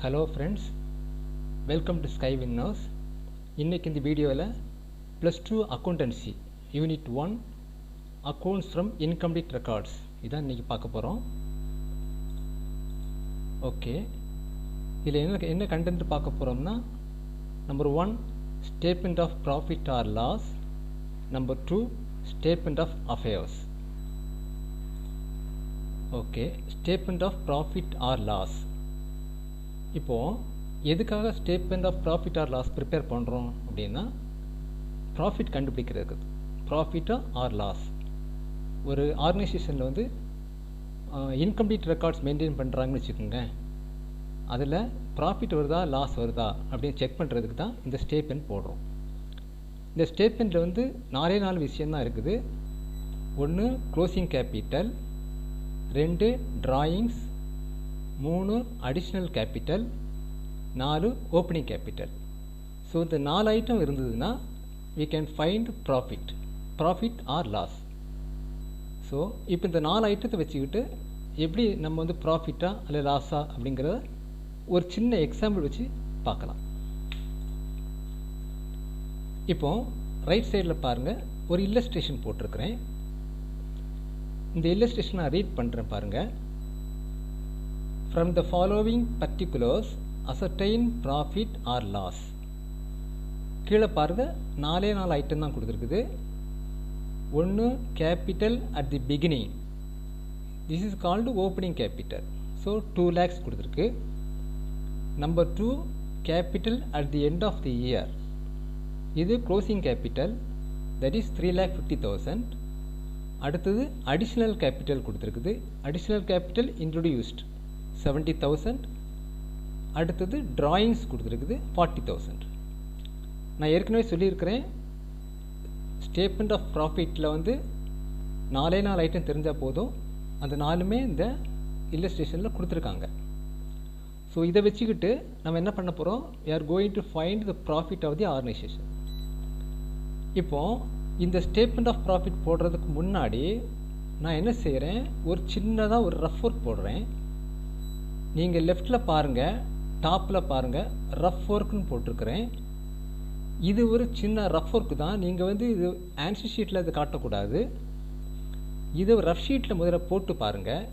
Hello friends, welcome to Sky Winners. இன்னைக்கு இந்த வீடியோவில் +2 Accountancy Unit 1 Accounts from Incomplete Records இதான் இன்னைக்கு பார்க்க போகிறோம். ஓகே, இதில் என்ன கண்டென்ட் பார்க்க போகிறோம்னா, number 1 Statement of Profit or Loss, number 2 Statement of Affairs. Okay, Statement of Profit or Loss. இப்போது எதுக்காக statement of profit or loss prepare பண்ணுறோம் அப்படின்னா, ப்ராஃபிட் கண்டுபிடிக்கிறதுக்கு. ப்ராஃபிட்டா ஆர் லாஸ், ஒரு ஆர்கனைசேஷனில் வந்து இன்கம்ப்ளீட் ரெக்கார்ட்ஸ் மெயின்டைன் பண்ணுறாங்கன்னு வச்சுக்கோங்க, அதில் ப்ராஃபிட் வருதா லாஸ் வருதா அப்படின்னு செக் பண்ணுறதுக்கு தான் இந்த ஸ்டேட்மெண்ட் போடுறோம். இந்த ஸ்டேட்மெண்ட்டில் வந்து 4 விஷயந்தான் இருக்குது. 1 closing capital, 2 drawings, 3 additional capital, 4 opening capital. So இந்த 4 ஐட்டம் இருந்ததுன்னா we can find profit or loss. So இப்போ இந்த 4 ஐட்டத்தை வச்சுக்கிட்டு எப்படி நம்ம வந்து ப்ராஃபிட்டா அல்ல லாஸா அப்படிங்கிறத ஒரு சின்ன எக்ஸாம்பிள் வச்சு பார்க்கலாம். இப்போ ரைட் சைடில் பாருங்கள், ஒரு இல்லஸ்ட்ரேஷன் போட்டிருக்கிறேன். இந்த இல்லஸ்ட்ரேஷன் நான் ரீட் பண்ணுறேன் பாருங்கள். From the following particulars, ascertain profit or loss. கீழே பாருங்க, 4 ஐட்டம் தான் கொடுத்துருக்குது. 1 capital at the beginning, this is called opening capital, so 2 lakhs கொடுத்துருக்கு. Number 2 capital at the end of the year, இது closing capital, that is 3,50,000. அடுத்தது additional capital கொடுத்துருக்குது. additional capital introduced 70,000. அடுத்தது drawings கொடுத்துருக்குது 40,000. நான் ஏற்கனவே சொல்லியிருக்கிறேன், ஸ்டேட்மெண்ட் ஆஃப் ப்ராஃபிட்டில் வந்து 4 ஐட்டம் தெரிஞ்சால் போதும், அந்த 4மே இந்த இல்லஸ்ட்ரேஷனில் கொடுத்துருக்காங்க. ஸோ இதை வச்சுக்கிட்டு நம்ம என்ன பண்ண போகிறோம், we are going to find the profit of the organization. இப்போது இந்த ஸ்டேட்மெண்ட் ஆஃப் ப்ராஃபிட் போடுறதுக்கு முன்னாடி நான் என்ன செய்கிறேன், ஒரு சின்னதாக ஒரு ரஃப் ஒர்க் போடுறேன். நீங்கள் லெஃப்டில் பாருங்கள், டாப்பில் பாருங்கள், ரஃப் ஒர்க்குன்னு போட்டிருக்கிறேன். இது ஒரு சின்ன ரஃப் ஒர்க்கு தான். நீங்கள் வந்து இது ஆன்சர் ஷீட்டில் இது காட்டக்கூடாது. இது ரஃப் ஷீட்டில் முதல்ல போட்டு பாருங்கள்.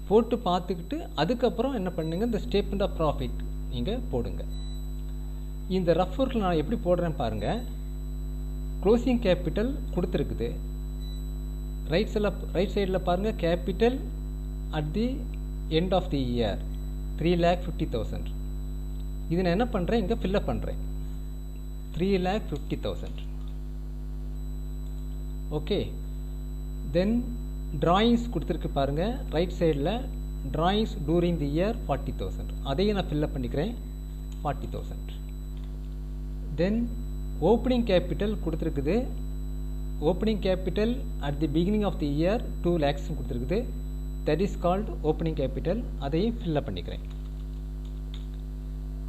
போட்டு பார்த்துக்கிட்டு அதுக்கப்புறம் என்ன பண்ணுங்கள், இந்த ஸ்டேட்மெண்ட் ஆஃப் ப்ராஃபிட் நீங்கள் போடுங்க. இந்த ரஃப் ஒர்க்கில் நான் எப்படி போடுறேன் பாருங்கள். க்ளோசிங் கேபிட்டல் கொடுத்துருக்குது. ரைட் சைடில் பாருங்கள், capital at the end of the year 3,50,000. இது நான் என்ன பண்ணுறேன், இங்கே ஃபில்லப் பண்ணுறேன் 3,50,000. ஓகே, தென் டிராயிங்ஸ் கொடுத்துருக்கு பாருங்கள். ரைட் சைடில் டிராயிங்ஸ் டூரிங் தி இயர் 40,000, அதையும் நான் ஃபில்லப் பண்ணிக்கிறேன் 40,000. தென் ஓப்பனிங் கேபிட்டல் கொடுத்துருக்குது. Opening capital at the beginning of the year 2 lakhs கொடுத்துருக்குது, that is called opening capital, அதையும் ஃபில்லப் பண்ணிக்கிறேன்.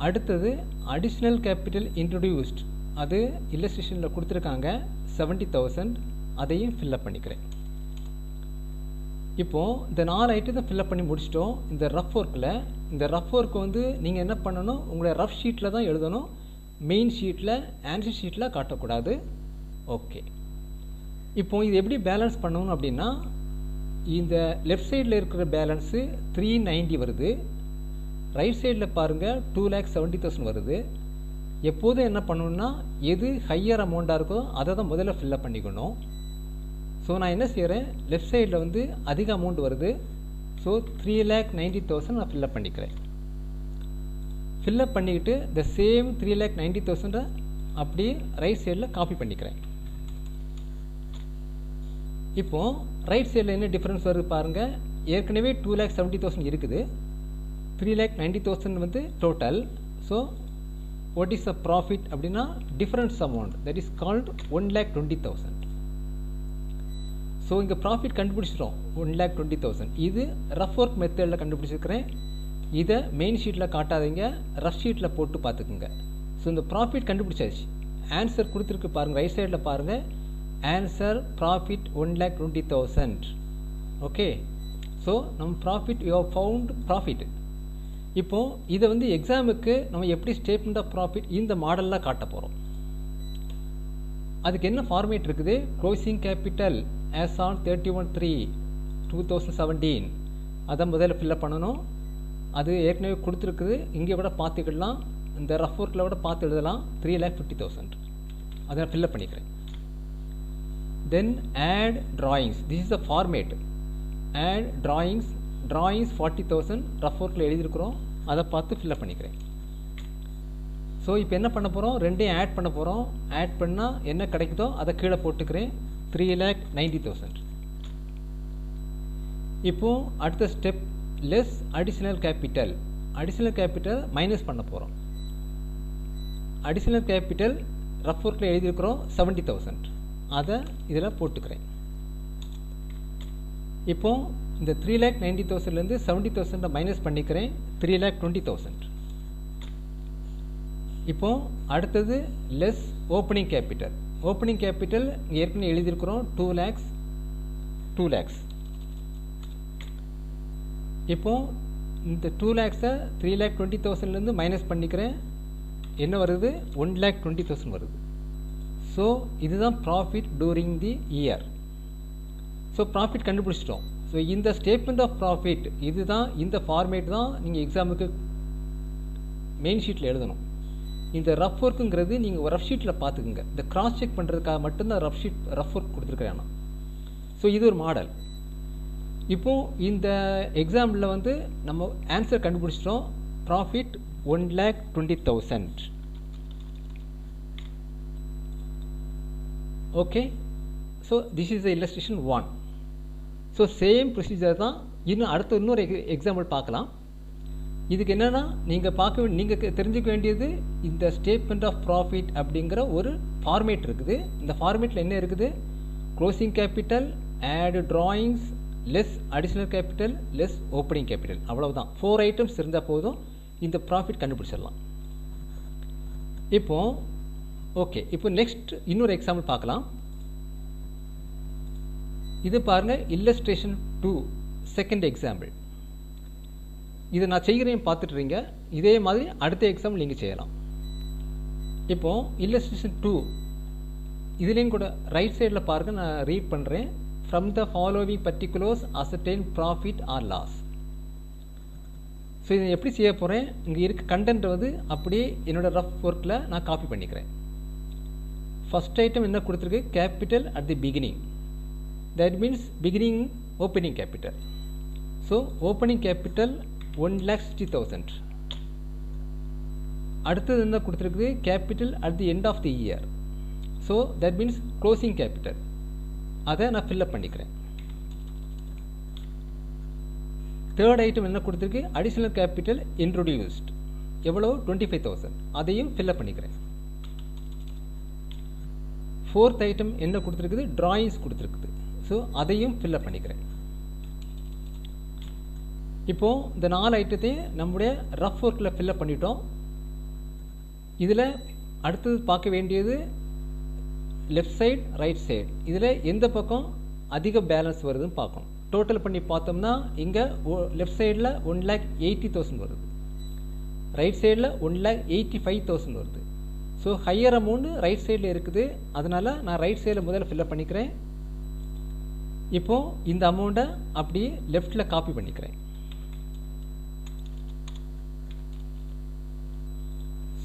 அடுத்தது additional capital introduced, அது இல்லஸ்ட்ரேஷனில் கொடுத்துருக்காங்க 70,000, அதையும் ஃபில்லப் பண்ணிக்கிறேன். இப்போது இந்த 4 ஐட்டத்தை ஃபில்லப் பண்ணி முடிச்சிட்டோம். இந்த ரஃப் ஒர்க்கில், இந்த ரஃப் ஒர்க் வந்து நீங்கள் என்ன பண்ணணும், உங்களை ரஃப் ஷீட்டில் தான் எழுதணும், மெயின் ஷீட்டில் ஆன்சர் ஷீட்டில் காட்டக்கூடாது. ஓகே, இப்போது இது எப்படி பேலன்ஸ் பண்ணணும் அப்படின்னா, இந்த லெஃப்ட் சைடில் இருக்கிற பேலன்ஸு 390 வருது. ரைட் சைடில் பாருங்கள் 2,70,000 வருது. எப்போதும் என்ன பண்ணணும்னா, எது ஹையர் அமௌண்ட்டாக இருக்கோ அதை தான் முதல்ல ஃபில்லப் பண்ணிக்கணும். ஸோ நான் என்ன செய்கிறேன், லெஃப்ட் சைடில் வந்து அதிக அமௌண்ட் வருது, ஸோ 3,90,000 நான் ஃபில்லப் பண்ணிக்கிறேன். ஃபில்லப் பண்ணிக்கிட்டு த சேம் 3,90,000 அப்படியே ரைட் சைடில் காப்பி பண்ணிக்கிறேன். இப்போது ரைட் சைடில் என்ன டிஃப்ரென்ஸ் வருது பாருங்கள். ஏற்கனவே 2,70,000 இருக்குது, 3,90,000 வந்து total. So what is the profit அப்படின்னா, difference amount, that is called 1,20,000. So இங்கே ப்ராஃபிட் கண்டுபிடிச்சிட்டோம் 1,20,000. இது ரஃப் ஒர்க் மெத்தடில் கண்டுபிடிச்சிருக்கிறேன். இதை மெயின் ஷீட்டில் காட்டாதீங்க, ரஃப் ஷீட்டில் போட்டு பார்த்துக்குங்க. ஸோ இந்த ப்ராஃபிட் கண்டுபிடிச்சாச்சு. ஆன்சர் கொடுத்துருக்கு பாருங்கள், ரைட் சைடில் பாருங்கள். Answer profit 1,20,000. Okay, so நம்ம profit, you have found profit. இப்போது இதை வந்து எக்ஸாமுக்கு நம்ம எப்படி ஸ்டேட்மெண்ட் ஆஃப் ப்ராஃபிட் இந்த மாடலில் காட்ட போகிறோம். அதுக்கு என்ன ஃபார்மேட் இருக்குது, க்ளோசிங் கேபிட்டல் ஆஸ் ஆன் 31/3/2017 அதை முதல்ல ஃபில்லப் பண்ணணும். அது ஏற்கனவே கொடுத்துருக்குது, இங்கே கூட பார்த்துக்கிடலாம், இந்த ரஃப் ஒர்க்கில் கூட பார்த்து எழுதலாம். 3,50,000 அதை நான் ஃபில்லப் பண்ணிக்கிறேன். Then add drawings, this is the format. Add drawings 40,000 rough ஒர்க்கில் எழுதியிருக்கிறோம், அதை பார்த்து ஃபில்லப் பண்ணிக்கிறேன். ஸோ இப்போ என்ன பண்ண போகிறோம், ரெண்டையும் ஆட் பண்ண போகிறோம். ஆட் பண்ணால் என்ன கிடைக்குதோ அதை கீழே போட்டுக்கிறேன், 3,90,000. இப்போது அடுத்த step less additional capital. Additional capital minus பண்ண போகிறோம். அடிஷ்னல் கேபிட்டல் ரஃப் ஒர்க்கில் எழுதியிருக்கிறோம் 70,000, அதை இதில் போட்டுக்கிறேன். இப்போது இந்த 3,90,000லேருந்து 70,000 மைனஸ் பண்ணிக்கிறேன், 3,20,000. இப்போது அடுத்தது less opening capital. Opening capital ஏற்கனவே எழுதியிருக்கிறோம் 2 lakhs. இப்போது இந்த 2 lakhs-ஐ 3,20,000லேருந்து மைனஸ் பண்ணிக்கிறேன், என்ன வருது, 1,20,000 வருது. ஸோ இதுதான் profit touring the year. So profit கண்டுபிடிச்சிட்டோம். ஸோ இந்த ஸ்டேட்மெண்ட் ஆஃப் ப்ராஃபிட் இதுதான், இந்த ஃபார்மேட் தான் நீங்கள் எக்ஸாமுக்கு மெயின் ஷீட்டில் எழுதணும். இந்த ரஃப் ஒர்க்குங்கிறது நீங்கள் ரஃப் ஷீட்டில் பார்த்துக்குங்க, இந்த கிராஸ் செக் பண்ணுறதுக்காக மட்டும்தான் ரஃப் ஒர்க் கொடுத்துருக்குறேன். ஸோ இது ஒரு மாடல். இப்போது இந்த எக்ஸாம்பிளில் வந்து நம்ம ஆன்சர் கண்டுபிடிச்சிட்டோம், profit 1,20,000. Okay, so this is the illustration 1. So same procedure தான். இன்னொரு எக்ஸாம்பிள் பார்க்கலாம். இதுக்கு என்னென்னா நீங்கள் தெரிஞ்சுக்க வேண்டியது, இந்த ஸ்டேட்மெண்ட் ஆஃப் ப்ராஃபிட் அப்படிங்கிற ஒரு ஃபார்மேட் இருக்குது. இந்த ஃபார்மேட்டில் என்ன இருக்குது, closing capital, add drawings, less additional capital, less opening capital, அவ்வளவுதான். 4 ஐட்டம்ஸ் இருந்தால் போதும், இந்த ப்ராஃபிட் கண்டுபிடிச்சிடலாம். இப்போது ஓகே, இப்போ நெக்ஸ்ட் இன்னொரு எக்ஸாம்பிள் பார்க்கலாம். இது பாருங்கள், illustration 2 செகண்ட் எக்ஸாம்பிள். இதை நான் செய்கிறேன் பார்த்துட்டுறீங்க. இதே மாதிரி அடுத்த எக்ஸாம்பிள் நீங்கள் செய்யலாம். இப்போது illustration 2 இதுலேயும் கூட ரைட் சைடில் பாருங்கள், நான் ரீட் பண்ணுறேன். From the following particulars ascertain profit or loss. So இதை எப்படி செய்ய போகிறேன், இங்கே இருக்க கண்டென்ட் வந்து அப்படியே என்னோடய ரஃப் ஒர்க்கில் நான் காப்பி பண்ணிக்கிறேன். ஃபஸ்ட் ஐட்டம் என்ன கொடுத்துருக்கு, capital at the beginning, that means beginning opening capital. So opening capital 1,60,000. அடுத்தது என்ன கொடுத்துருக்குது, capital at the end of the year. So that means closing capital, அதை நான் ஃபில்லப் பண்ணிக்கிறேன். தேர்ட் ஐட்டம் என்ன கொடுத்துருக்கு, அடிஷ்னல் கேபிட்டல் இன்ட்ரோடியூஸ்ட், எவ்வளோ 25,000, அதையும் ஃபில்லப் பண்ணிக்கிறேன். ஃபோர்த் ஐட்டம் என்ன கொடுத்துருக்குது, drawings கொடுத்துருக்குது. ஸோ அதையும் ஃபில்லப் பண்ணிக்கிறேன். இப்போது இந்த 4 ஐட்டத்தையும் நம்முடைய ரஃப் ஒர்க்கில் ஃபில்லப் பண்ணிட்டோம். இதில் அடுத்தது பார்க்க வேண்டியது லெஃப்ட் சைடு, ரைட் சைடு, இதில் எந்த பக்கம் அதிக பேலன்ஸ் வருதுன்னு பார்க்கணும். டோட்டல் பண்ணி பார்த்தோம்னா இங்கே லெஃப்ட் சைடில் 1,80,000 வருது, ரைட் சைடில் 1,85,000 வருது. ஸோ ஹையர் அமௌண்ட் ரைட் சைடில் இருக்குது, அதனால் நான் ரைட் சைடில் முதல்ல ஃபில்லப் பண்ணிக்கிறேன். இப்போது இந்த அமௌண்ட்டை அப்படியே லெஃப்டில் காப்பி பண்ணிக்கிறேன்.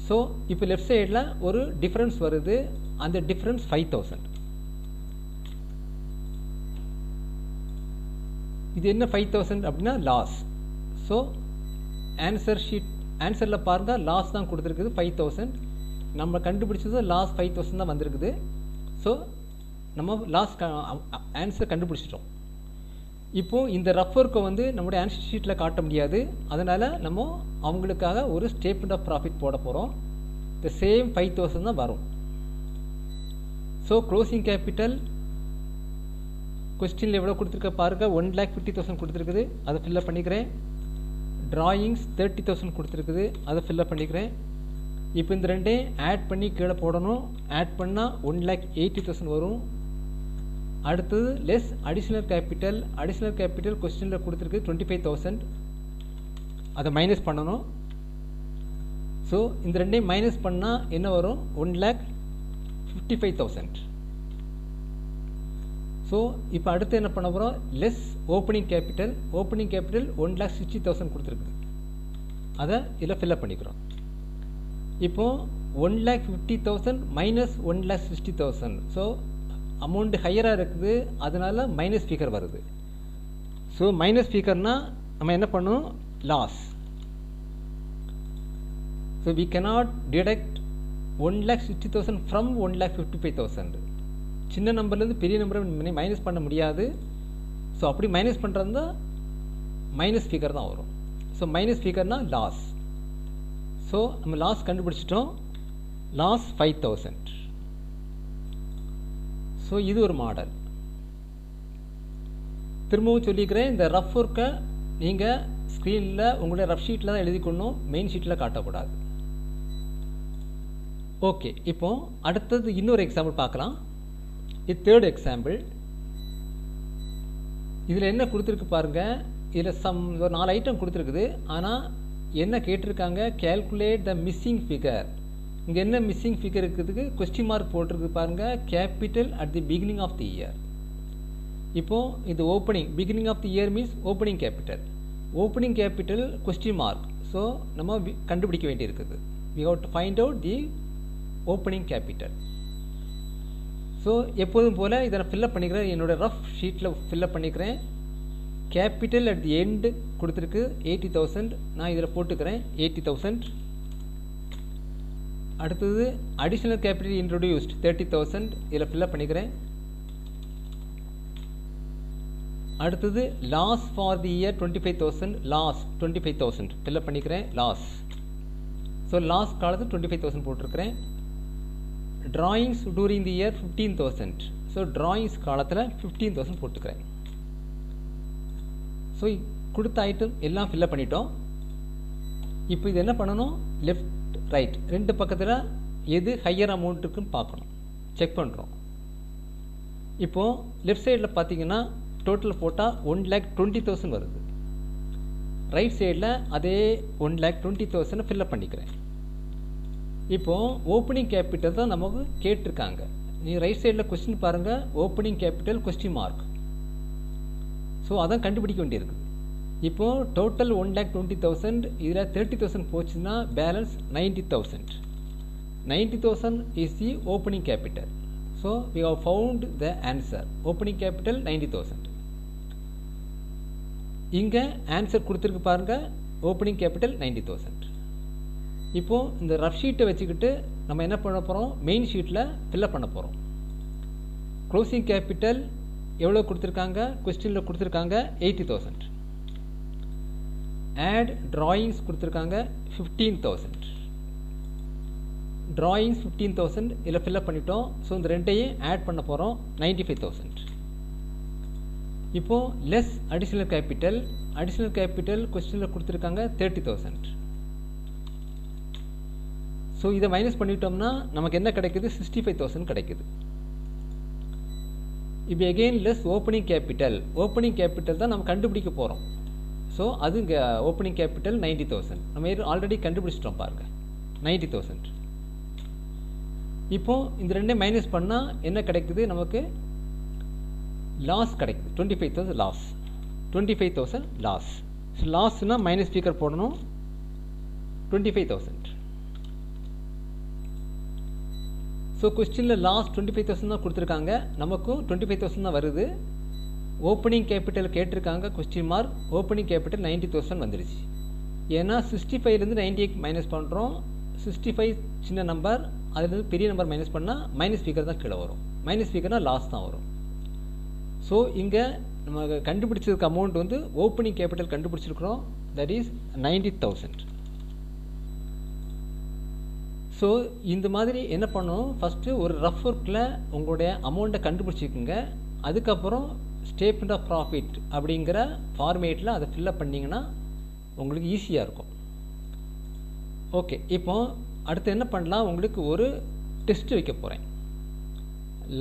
ஸோ இப்போ லெஃப்ட் சைடில் ஒரு டிஃப்ரென்ஸ் வருது, அந்த டிஃப்ரென்ஸ் 5,000. இது என்ன 5,000 அப்படின்னா லாஸ். ஸோ ஆன்சரில் பாருங்கள், லாஸ் தான் கொடுத்துருக்குது 5,000. நம்ம கண்டுபிடிச்சது லாஸ் 5,000 தான் வந்திருக்குது. ஸோ நம்ம லாஸ் ஆன்சர் கண்டுபிடிச்சிட்டோம். இப்போது இந்த ரஃப் ஒர்க்கை வந்து நம்முடைய ஆன்சர் ஷீட்டில் காட்ட முடியாது, அதனால் நம்ம அவங்களுக்காக ஒரு ஸ்டேட்மெண்ட் ஆஃப் ப்ராஃபிட் போட போகிறோம். இந்த சேம் 5,000 தான் வரும். ஸோ க்ளோசிங் கேபிட்டல் கொஸ்டினில் எவ்வளோ கொடுத்துருக்க பாருங்கள், 1,50,000 கொடுத்துருக்குது, அதை ஃபில்லப் பண்ணிக்கிறேன். drawings 30,000 கொடுத்துருக்குது, அதை ஃபில்லப் பண்ணிக்கிறேன். இப்போ இந்த ரெண்டையும் ஆட் பண்ணி கீழே போடணும். ஆட் பண்ணால் 1,80,000 வரும். அடுத்தது லெஸ் அடிஷ்னல் கேபிட்டல் கொஸ்டினில் கொடுத்துருக்கு 25,000, அதை மைனஸ் பண்ணணும். ஸோ இந்த ரெண்டையும் மைனஸ் பண்ணால் என்ன வரும்? 1,55,000. ஸோ இப்போ அடுத்து என்ன பண்ண போகிறோம்? Less opening capital. Opening capital 1,60,000 கொடுத்துருக்கு, அதை இதில் ஃபில்அப் பண்ணிக்கிறோம். இப்போது 1,50,000 மைனஸ் 1,60,000. ஸோ அமௌண்ட் ஹையராக இருக்குது, அதனால மைனஸ் ஃபிகர் வருது. ஸோ மைனஸ் ஃபிகர்னால் நம்ம என்ன பண்ணணும்? Loss. So we cannot deduct 1,60,000 from 1,55,000. சின்ன நம்பர்லேருந்து பெரிய நம்பரை மைனஸ் பண்ண முடியாது. ஸோ அப்படி மைனஸ் பண்ணுறதா மைனஸ் ஃபிகர் தான் வரும். ஸோ மைனஸ் ஃபிகர்னால் லாஸ். ஸோ நம்ம லாஸ் கண்டுபிடிச்சிட்டோம். லாஸ் 5,000. ஸோ இது ஒரு மாடல். திரும்பவும் சொல்லிக்கிறேன், இந்த ரஃப் ஒர்க்கை நீங்கள் ஸ்க்ரீனில் உங்களுடைய ரஃப் ஷீட்டில் தான் எழுதிக்கொள்ளணும், மெயின் ஷீட்டில் காட்டக்கூடாது. ஓகே, இப்போ அடுத்தது இன்னொரு எக்ஸாம்பிள் பார்க்கலாம். இது தேர்ட் எக்ஸாம்பிள். இதில் என்ன கொடுத்துருக்கு பாருங்கள். இதில் ஒரு 4 ஐட்டம் கொடுத்துருக்குது. ஆனால் என்ன கேட்டிருக்காங்க? Calculate the missing figure. இங்கே என்ன மிஸ்ஸிங் ஃபிகர் இருக்கிறதுக்கு கொஸ்டின் மார்க் போட்டிருக்கு பாருங்கள். Capital at the beginning of the year. இப்போது இது opening, beginning of the year means opening capital. Opening capital question mark. So நம்ம கண்டுபிடிக்க வேண்டியிருக்குது. We have to find out the opening capital. So எப்போதும் போல் இதை நான் ஃபில்அப் பண்ணிக்கிறேன். என்னோடய ரஃப் ஷீட்டில் ஃபில்அப் பண்ணிக்கிறேன். கேபிட்டல் அட் தி எண்டு கொடுத்துருக்கு 80,000. நான் இதில் போட்டுக்கிறேன் 80,000. அடுத்தது அடிஷ்னல் கேபிட்டல் இன்ட்ரோடியூஸ்ட் 30,000. இதில் ஃபில்அப் பண்ணிக்கிறேன். அடுத்தது loss for the year 25,000. Loss 25,000 fill up பண்ணிக்கிறேன். லாஸ். ஸோ லாஸ் காலத்து 25,000 போட்டிருக்கிறேன். Drawings during the year 15,000. So drawings காலத்தில் 15,000 போட்டுக்கிறேன். ஸோ கொடுத்த ஐட்டம் எல்லாம் ஃபில்அப் பண்ணிட்டோம். இப்போ இது என்ன பண்ணணும்? லெஃப்ட் ரைட் ரெண்டு பக்கத்தில் எது ஹையர் அமௌண்ட் இருக்குன்னு பார்க்கணும், செக் பண்ணுறோம். இப்போது லெஃப்ட் சைடில் பார்த்தீங்கன்னா டோட்டல் போட்டால் 1,20,000 வருது. ரைட் சைடில் அதே 1,20,000 ஃபில்அப் பண்ணிக்கிறேன். இப்போது ஓப்பனிங் கேபிட்டல் தான் நமக்கு கேட்டிருக்காங்க. நீ ரைட் சைடில் கொஸ்டின் பாருங்கள். Opening capital question mark. So அதான் கண்டுபிடிக்க வேண்டியிருக்குது. இப்போது டோட்டல் 1,20,000. இதில் 30,000 போச்சுன்னா balance 90,000. 90,000 is the opening capital. So we have found the answer. Opening capital 90,000. இங்கே ஆன்சர் கொடுத்துருக்கு பாருங்கள். Opening capital 90,000. இப்போது இந்த ரஃப் ஷீட்டை வச்சுக்கிட்டு நம்ம என்ன பண்ண போகிறோம்? மெயின் ஷீட்டில் ஃபில்அப் பண்ண போகிறோம். க்ளோசிங் கேபிட்டல் எவ்வளோ கொடுத்துருக்காங்க? கொஸ்டினில் கொடுத்துருக்காங்க 80,000. ஆட் ட்ராயிங்ஸ் கொடுத்துருக்காங்க 15,000. ட்ராயிங்ஸ் 15,000 இதில் ஃபில்அப் பண்ணிட்டோம். ஸோ இந்த ரெண்டையும் ஆட் பண்ண போகிறோம் 95,000. இப்போது less additional capital. Additional capital கொஸ்டினில் கொடுத்துருக்காங்க 30,000. ஸோ இதை மைனஸ் பண்ணிட்டோம்னா நமக்கு என்ன கிடைக்குது? 65,000 கிடைக்குது. இப்போ again less opening capital. Opening capital தான் நம்ம கண்டுபிடிக்க போகிறோம். ஸோ அது இங்கே ஓப்பனிங் கேபிட்டல் 90,000. நம்ம ஆல்ரெடி கண்டுபிடிச்சிட்டோம் பாருங்கள் 90,000. இப்போது இந்த ரெண்டே மைனஸ் பண்ணால் என்ன கிடைக்குது? நமக்கு லாஸ் கிடைக்குது 25,000 லாஸ். 25,000 லாஸ். ஸோ லாஸ்னால் மைனஸ் ஸ்பீக்கர் போடணும் 25,000. ஸோ கொஸ்டினில் லாஸ் 25,000 தான் கொடுத்துருக்காங்க. நமக்கும் 25,000 தான் வருது. ஓப்பனிங் கேபிட்டல் கேட்டிருக்காங்க கொஸ்டின் மார்க். ஓப்பனிங் கேபிட்டல் 90,000 வந்துடுச்சு. ஏன்னா 65லேருந்து 98 மைனஸ் பண்ணுறோம். 65 சின்ன நம்பர், அதுலேருந்து பெரிய நம்பர் மைனஸ் பண்ணால் மைனஸ் ஸ்பீக்கர் தான் கீழே வரும். மைனஸ் ஸ்பீக்கர்னால் லாஸ் தான் வரும். ஸோ இங்கே நம்ம கண்டுபிடிச்சதுக்கு அமௌண்ட் வந்து ஓப்பனிங் கேபிட்டல் கண்டுபிடிச்சிருக்கிறோம். That is 90,000. ஸோ இந்த மாதிரி என்ன பண்ணணும்? ஃபஸ்ட்டு ஒரு ரஃப் ஒர்க்கில் உங்களுடைய அமௌண்ட்டை கண்டுபிடிச்சிக்கோங்க. அதுக்கப்புறம் ஸ்டேட்மெண்ட் ஆஃப் ப்ராஃபிட் அப்படிங்கிற ஃபார்மேட்டில் அதை ஃபில்அப் பண்ணிங்கன்னா உங்களுக்கு ஈஸியாக இருக்கும். ஓகே, இப்போ அடுத்து என்ன பண்ணலாம்? உங்களுக்கு ஒரு டெஸ்ட் வைக்க போகிறேன்,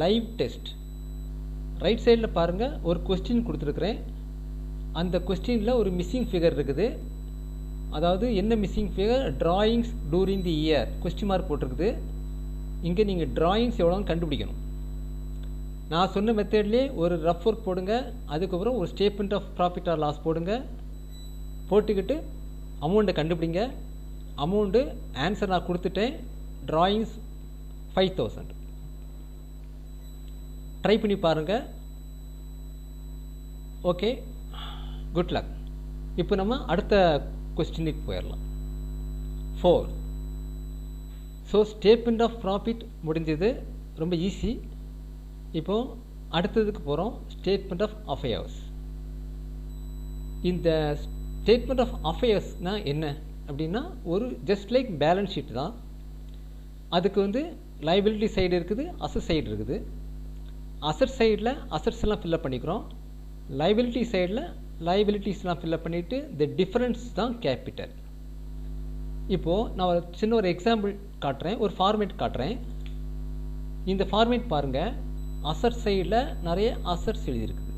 லைவ் டெஸ்ட். ரைட் சைடில் பாருங்கள், ஒரு கொஸ்டின் கொடுத்துருக்குறேன். அந்த கொஸ்டினில் ஒரு மிஸ்ஸிங் ஃபிகர் இருக்குது. அதாவது என்ன missing figure, drawings during the year question mark போட்டிருக்குது. இங்கே நீங்கள் drawings எவ்வளோன்னு கண்டுபிடிக்கணும். நான் சொன்ன மெத்தட்லேயே ஒரு ரஃப் ஒர்க் போடுங்க, அதுக்கப்புறம் ஒரு statement of profit or loss போடுங்க, போட்டுக்கிட்டு அமௌண்ட்டை கண்டுபிடிங்க. அமௌண்ட்டு ஆன்சர் நான் கொடுத்துட்டேன், drawings 5000. ட்ரை பண்ணி பாருங்கள். Okay, good luck. இப்போ நம்ம அடுத்த கொஸ்டினுக்கு போயிடலாம். 4. ஸோ ஸ்டேட்மெண்ட் ஆஃப் ப்ராஃபிட் முடிஞ்சது, ரொம்ப ஈஸி. இப்போது அடுத்ததுக்கு போகிறோம், ஸ்டேட்மெண்ட் ஆஃப் அஃபேர்ஸ். இந்த ஸ்டேட்மெண்ட் ஆஃப் அஃபேர்ஸ்னால் என்ன அப்படின்னா, ஒரு ஜஸ்ட் லைக் பேலன்ஸ் ஷீட் தான். அதுக்கு வந்து லைபிலிட்டி சைடு இருக்குது, அசட் சைடு இருக்குது. அசட் சைடில் அசட்ஸ் எல்லாம் ஃபில்லப் பண்ணிக்கிறோம், லைபிலிட்டி சைடில் லைபிலிட்டிஸ்லாம் ஃபில்லப் பண்ணிவிட்டு த டிஃபரன்ஸ் தான் கேபிட்டல். இப்போது நான் ஒரு சின்ன ஒரு எக்ஸாம்பிள் காட்டுறேன், ஒரு ஃபார்மேட் காட்டுறேன். இந்த ஃபார்மேட் பாருங்கள். அசட் சைடில் நிறைய அசட்ஸ் எழுதியிருக்குது,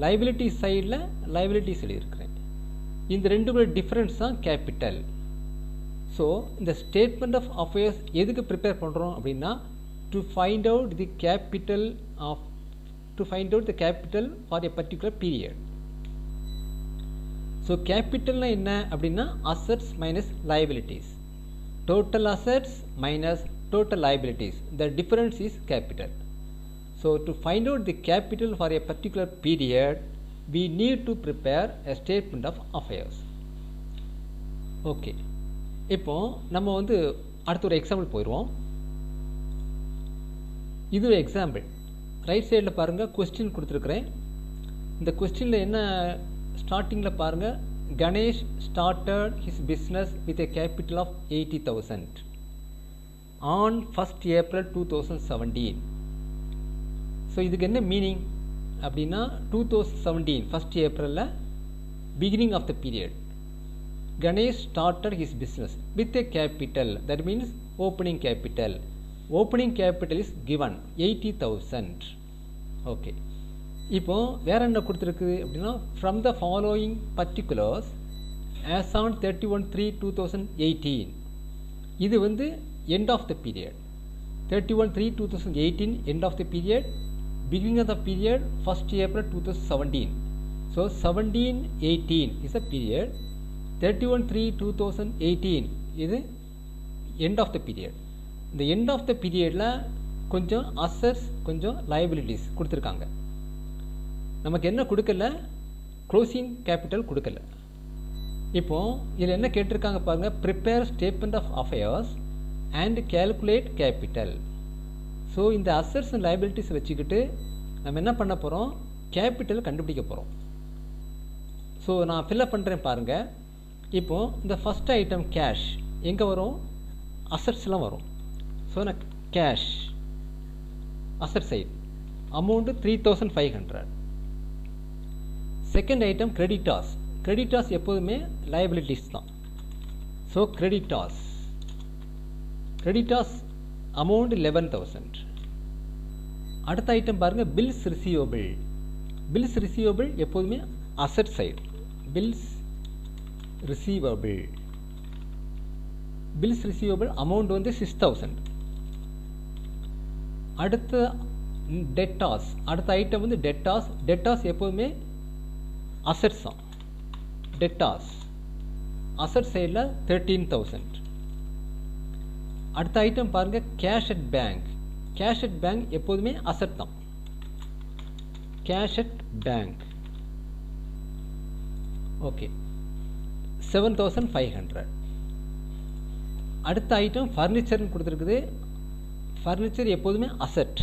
லைபிலிட்டி சைடில் லைபிலிட்டிஸ் எழுதியிருக்கிறேன். இந்த ரெண்டுக்குள்ள டிஃபரன்ஸ் தான் கேபிட்டல். ஸோ இந்த ஸ்டேட்மெண்ட் ஆஃப் அஃபேர்ஸ் எதுக்கு ப்ரிப்பேர் பண்ணுறோம் அப்படின்னா, to find out the capital for a particular period. So கேபிட்டல்னா என்ன அப்படின்னா, assets minus liabilities, total assets minus total liabilities, the difference is capital. So to find out the capital for a particular period, we need to prepare a statement of affairs. Okay, இப்போ நம்ம வந்து அடுத்த ஒரு example போயிடுவோம். இது ஒரு example. Right சைடில் பாருங்கள், கொஸ்டின் கொடுத்துருக்குறேன். இந்த கொஸ்டினில் என்ன ஸ்டார்டிங்கில் பாருங்கள், Ganesh started his business with a capital of 80,000 on 1st April 2017. So இதுக்கு என்ன மீனிங் அப்படின்னா, 2017 1st April beginning of the period, Ganesh started his business with a capital, that means opening capital. Opening capital is given 80,000. Okay, இப்போ வேற என்ன கொடுத்துருக்கு அப்படின்னா, from the following particulars as on 31/3/2018. இது வந்து end of the period, 31/3/2018 end of the period, beginning of the period 1st April 2017. So 17-18 is a period, 31/3/2018 இது end of the period. இந்த end of the periodல கொஞ்சம் assets கொஞ்சம் liabilities கொடுத்துருக்காங்க. நமக்கு என்ன கொடுக்கல, க்ளோசிங் கேபிட்டல் கொடுக்கல. இப்போ இதில் என்ன கேட்டிருக்காங்க பாருங்க, prepare statement of affairs and calculate capital. So இந்த அசட்ஸ் அண்ட் லைபிலிட்டிஸ் வச்சுக்கிட்டு நம்ம என்ன பண்ண போகிறோம், கேபிட்டல் கண்டுபிடிக்க போகிறோம். ஸோ நான் ஃபில்அப் பண்ணுறேன் பாருங்கள். இப்போது இந்த ஃபஸ்ட் ஐட்டம் கேஷ் எங்கே வரும், அசட்ஸ்லாம் வரும். ஸோ நான் cash asset side amount 3,500. Second item creditors. Creditors எப்போதுமே லைபிலிட்டிஸ் தான். So creditors amount 11,000. அடுத்த ஐட்டம் பாருங்கள், பில்ஸ் ரிசீவபிள். பில்ஸ் ரிசீவபிள் எப்போதுமே asset side. Bills receivable amount வந்து 6,000. அடுத்த டெட்டாஸ், அடுத்த ஐட்டம் வந்து டெட்டாஸ். டெட்டாஸ் எப்போதுமே அசட்ஸ் தான். டெட்டாஸ் அசட் சைடில் 13,000. அடுத்த ஐட்டம் பாருங்கள், cash at bank. Cash at bank எப்போதுமே அசட் தான். Cash at bank okay, 7,500. அடுத்த ஐட்டம் ஃபர்னிச்சர்னு கொடுத்துருக்குது. ஃபர்னிச்சர் எப்போதுமே அசட்.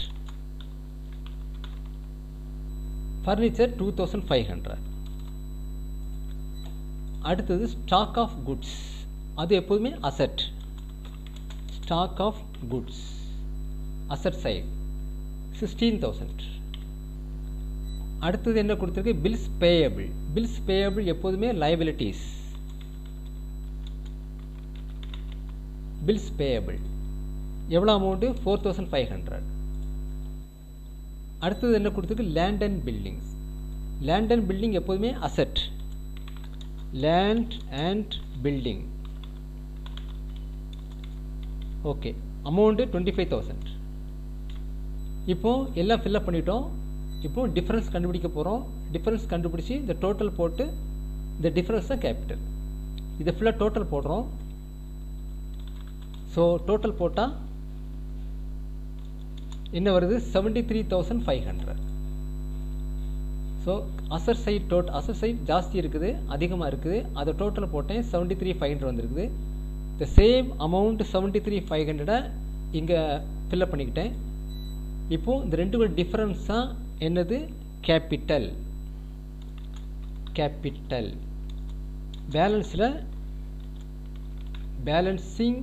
ஃபர்னிச்சர் 2,500. அடுத்தது ஸ்டாக் ஆஃப் குட்ஸ், அது எப்போதுமே asset. Stock of goods asset side 16,000. அடுத்தது என்ன கொடுத்துருக்கு, பில்ஸ் பேயபிள். பில்ஸ் பேயபிள் எப்போதுமே லைபிலிட்டிஸ். பில்ஸ் பேயபிள் எவ்வளோ அமௌண்ட்டு, 4,500. அடுத்தது என்ன கொடுத்துருக்கு, land and buildings. Land and building எப்போதுமே asset. Land and building. Okay, amount 25,000. இப்போ எல்லாம் ஃபில்அப் பண்ணிட்டோம். இப்போ டிஃபரன்ஸ் கண்டுபிடிக்க போகிறோம். டிஃபரன்ஸ் கண்டுபிடிச்சி இந்த டோட்டல் போட்டு இந்த டிஃபரன்ஸ் தான் கேபிட்டல். இதை ஃபுல்லாக டோட்டல் போடுறோம். ஸோ டோட்டல் போட்டால் என்ன வருது? 73,500. ஸோ அசட் சைட் ஜாஸ்தி இருக்குது, அதிகமாக இருக்குது. அதை டோட்டல் போட்டேன், 73,500 வந்துருக்குது. த சேம் அமௌண்ட் 73,500 இங்கே ஃபில்அப் பண்ணிக்கிட்டேன். இப்போது இந்த ரெண்டு டிஃப்ரென்ஸ் தான் என்னது? கேபிட்டல். பேலன்ஸில் பேலன்சிங்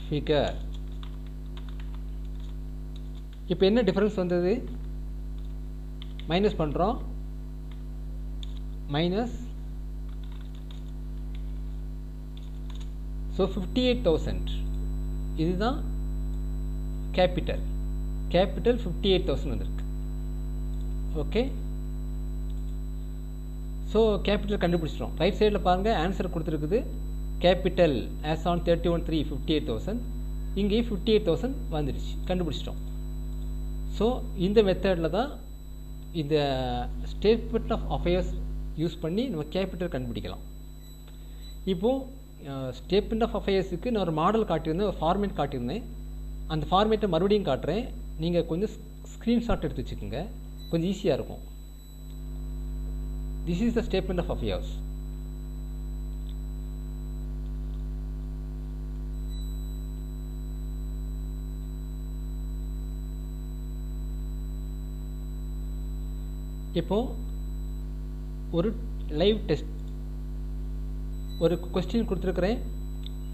ஃபிகர். இப்போ என்ன டிஃப்ரென்ஸ் வந்தது? மைனஸ் பண்ணுறோம். மைனஸ். ஸோ 58,000 இதுதான் கேபிட்டல். 58,000 வந்திருக்கு. ஓகே, ஸோ கேபிட்டல் கண்டுபிடிச்சிட்டோம். ரைட் சைடில் பாருங்கள், ஆன்சர் கொடுத்துருக்குது. Capital as on 31/3 58,000. இங்கேயும் 58,000 வந்துடுச்சு, கண்டுபிடிச்சிட்டோம். ஸோ இந்த மெத்தடில் தான் இந்த ஸ்டேட்மெண்ட் ஆஃப் அஃபேர்ஸ் யூஸ் பண்ணி நம்ம கேபிட்டல் கண்டுபிடிக்கலாம். இப்போது ஸ்டேட்மெண்ட் ஆஃப் அஃபேர்ஸுக்கு நான் ஒரு மாடல் காட்டியிருந்தேன், ஒரு ஃபார்மேட் காட்டியிருந்தேன். அந்த ஃபார்மேட்டை மறுபடியும் காட்டுறேன். நீங்கள் கொஞ்சம் ஸ்க்ரீன்ஷாட் எடுத்து வச்சுக்கோங்க, கொஞ்சம் ஈஸியாக இருக்கும். This is the statement of affairs. இப்போ ஒரு லைவ் டெஸ்ட், ஒரு கொஸ்டின் கொடுத்துருக்குறேன்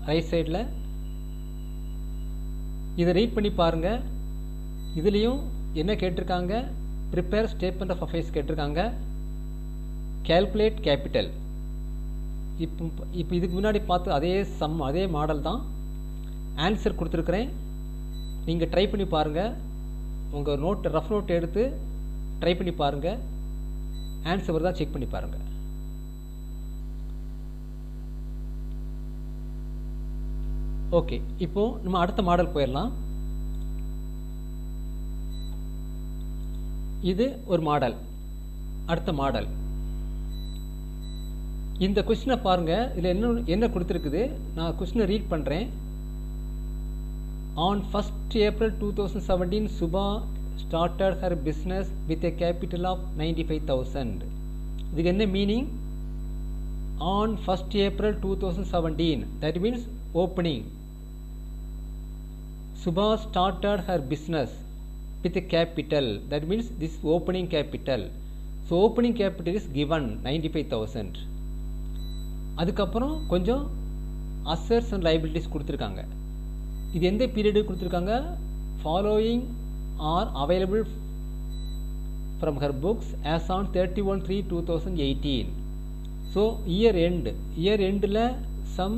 ரைட் சைடில். இதை ரீட் பண்ணி பாருங்கள். இதுலேயும் என்ன கேட்டிருக்காங்க? ப்ரிப்பேர் ஸ்டேட்மெண்ட் ஆஃப் அஃபேர்ஸ் கேட்டிருக்காங்க. Calculate capital. இப்போ இதுக்கு முன்னாடி பார்த்து அதே மாடல் தான். ஆன்சர் கொடுத்துருக்குறேன். நீங்கள் ட்ரை பண்ணி பாருங்கள். உங்கள் ரஃப் நோட் எடுத்து ட்ரை பண்ணி பாருங்கள். ஆன்சர் வருதா செக் பண்ணி பாருங்கள். ஓகே, இப்போ நம்ம அடுத்த மாடல் போயிடலாம். இது ஒரு மாடல். அடுத்த மாடல். இந்த கொஸ்டினை பாருங்க. இதில் என்ன கொடுத்துருக்குது? நான் கொஸ்டினை ரீட் பண்ணுறேன். On 1st April 2017 Subha started her business with a capital of 95,000. இதுக்கு என்ன meaning? on 1st April 2017, that means opening. Subha started her business with a capital, that means this opening capital. So opening capital is given 95,000. அதுக்கப்புறம் கொஞ்சம் assets and liabilities கொடுத்துருக்காங்க. இது எந்த period கொடுத்துருக்காங்க? following are available from her books as on 31/3/2018. so year endல some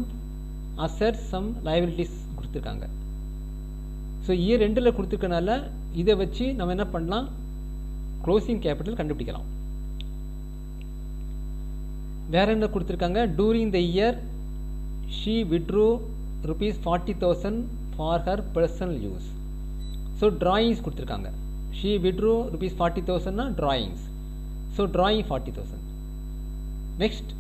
assets some liabilities கொடுத்துருக்காங்க. So year எண்டில் கொடுத்துருக்கனால இதை வச்சு நம்ம என்ன பண்ணலாம்? க்ளோசிங் கேபிட்டல் கண்டுபிடிக்கலாம். வேற என்ன கொடுத்துருக்காங்க? During the year she withdrew ₹40,000 for her personal use. So drawings கொடுத்துருக்காங்க. ஷீ விட்ரூ ₹40,000னா drawings. So drawing 40,000. Next,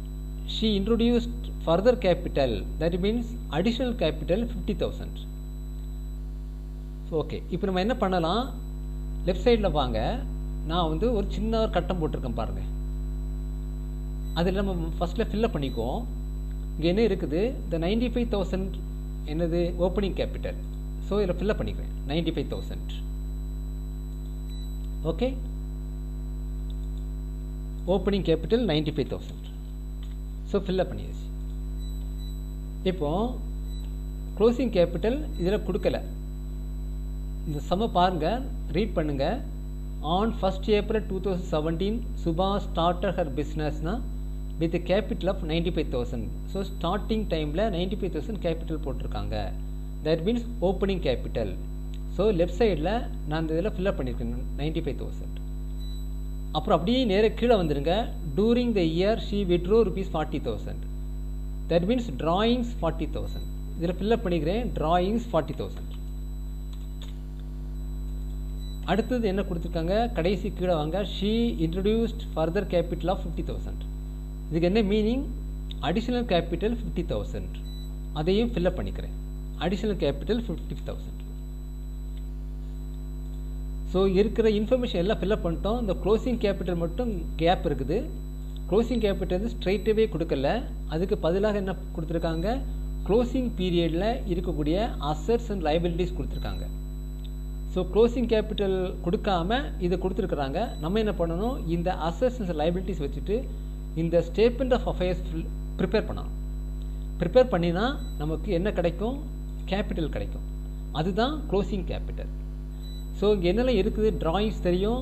she introduced further capital, that means additional capital 50,000. Okay, இப்போ நம்ம என்ன பண்ணலாம்? லெஃப்ட் சைடில் வாங்க. நான் ஒரு சின்ன கட்டம் போட்டிருக்கேன் பாருங்கள். அதில் நம்ம ஃபஸ்ட்டில் ஃபில்லப் பண்ணிக்குவோம். இங்கே என்ன இருக்குது? இந்த 95,000 என்னது? Opening capital. ஸோ இதில் ஃபில்லப் பண்ணிக்கிறேன் 95,000. Okay, opening capital 95,000. So fill up பண்ணியாச்சு. இப்போது க்ளோசிங் கேபிட்டல் இதில் கொடுக்கல. இந்த சம பாருங்கள், ரீட் பண்ணுங்கள். On 1st April 2017 Subha started her businessனா with a capital of 95,000. So starting டைமில் 95,000 கேபிட்டல் போட்டிருக்காங்க. That means opening capital. So left சைடில் நான் இந்த இதில் ஃபில்லப் பண்ணியிருக்கேன் 95,000. அப்புறம் அப்படியே நேராக கீழே வந்துடுங்க. Touring the year she vitro ₹40,000. That means drawings 40,000. இதில் ஃபில்லப் பண்ணிக்கிறேன், ட்ராயிங்ஸ் 40,000. அடுத்தது என்ன கொடுத்துருக்காங்க, கடைசி கீழே வாங்க, she introduced further capital of 50,000. இதுக்கு என்ன மீனிங், அடிஷ்னல் கேபிட்டல் 50,000. அதையும் ஃபில்லப் பண்ணிக்கிறேன், அடிஷ்னல் கேபிட்டல் 50,000. ஸோ இருக்கிற இன்ஃபர்மேஷன் எல்லாம் ஃபில்லப் பண்ணிட்டோம். இந்த க்ளோசிங் கேபிட்டல் மட்டும் கேப் இருக்குது. க்ளோசிங் கேபிட்டல் வந்து ஸ்ட்ரைட்டாகவே கொடுக்கல, அதுக்கு பதிலாக என்ன கொடுத்துருக்காங்க, க்ளோசிங் பீரியடில் இருக்கக்கூடிய அசட்ஸ் அண்ட் லைபிலிட்டிஸ் கொடுத்துருக்காங்க. ஸோ க்ளோசிங் கேபிட்டல் கொடுக்காம இதை கொடுத்துருக்குறாங்க. நம்ம என்ன பண்ணணும், இந்த அசட்ஸ் அண்ட் லைபிலிட்டிஸ் வச்சுட்டு இந்த ஸ்டேட்மெண்ட் ஆஃப் அஃபேர்ஸ் ப்ரிப்பேர் பண்ணணும். ப்ரிப்பேர் பண்ணினா நமக்கு என்ன கிடைக்கும், கேபிட்டல் கிடைக்கும். அதுதான் க்ளோசிங் கேபிட்டல். ஸோ இங்கே என்னெல்லாம் இருக்குது, ட்ராயிங்ஸ் தெரியும்,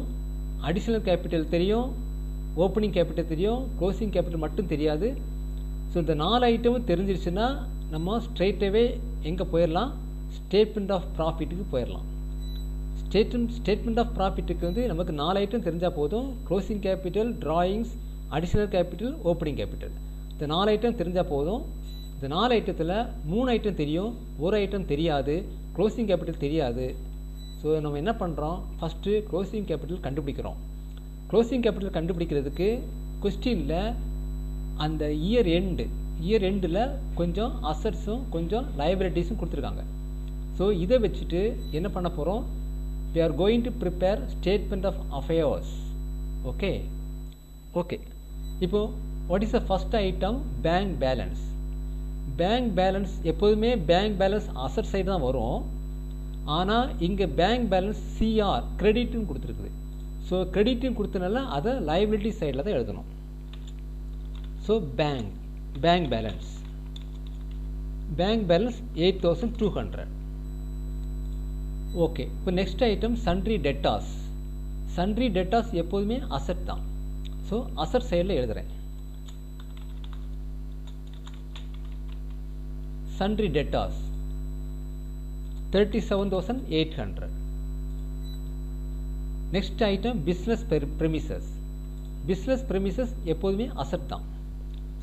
அடிஷ்னல் கேபிட்டல் தெரியும், ஓப்பனிங் கேபிட்டல் தெரியும், க்ளோசிங் கேபிட்டல் மட்டும் தெரியாது. ஸோ இந்த 4 ஐட்டமும் தெரிஞ்சிருச்சுன்னா நம்ம ஸ்ட்ரெயிட்டாகவே எங்கே போயிடலாம், ஸ்டேட்மெண்ட் ஆஃப் ப்ராஃபிட்டுக்கு போயிடலாம். ஸ்டேட்மெண்ட் ஆஃப் ப்ராஃபிட்டுக்கு வந்து நமக்கு 4 ஐட்டம் தெரிஞ்சால் போதும். Closing capital, drawings, additional capital, opening capital, இந்த 4 ஐட்டம் தெரிஞ்சால் போதும். இந்த 4 ஐட்டத்தில் 3 ஐட்டம் தெரியும், ஒரு ஐட்டம் தெரியாது, க்ளோசிங் கேபிட்டல் தெரியாது. ஸோ நம்ம என்ன பண்ணுறோம், ஃபஸ்ட்டு க்ளோசிங் கேபிட்டல் கண்டுபிடிக்கிறோம். க்ளோசிங் கேபிட்டல் கண்டுபிடிக்கிறதுக்கு கொஸ்டினில் அந்த இயர் எண்டில் கொஞ்சம் அசட்ஸும் கொஞ்சம் லைபிலிட்டிஸும் கொடுத்துருக்காங்க. ஸோ இதை வச்சுட்டு என்ன பண்ண போகிறோம், we are going to prepare statement of affairs. Okay. இப்போ what is the first item, bank balance. Bank balance எப்போதுமே பேங்க் பேலன்ஸ் அசட் சைடு தான் வரும். ஆனால் இங்கே பேங்க் பேலன்ஸ் சிஆர் கிரெடிட்னு கொடுத்துருக்குது. ஸோ கிரெடிட்னு கொடுத்தனால அதை லைபிலிட்டி சைடில் தான் எழுதணும். So bank balance 8,200. ஓகே. இப்போ next item sundry debtors. Sundry debtors எப்போதுமே அசட் தான். ஸோ அசட் சைடில் எழுதுகிறேன். Sundry debtors 37,800. Next item business premises. Business premises எப்போதுமே அசட் தான்.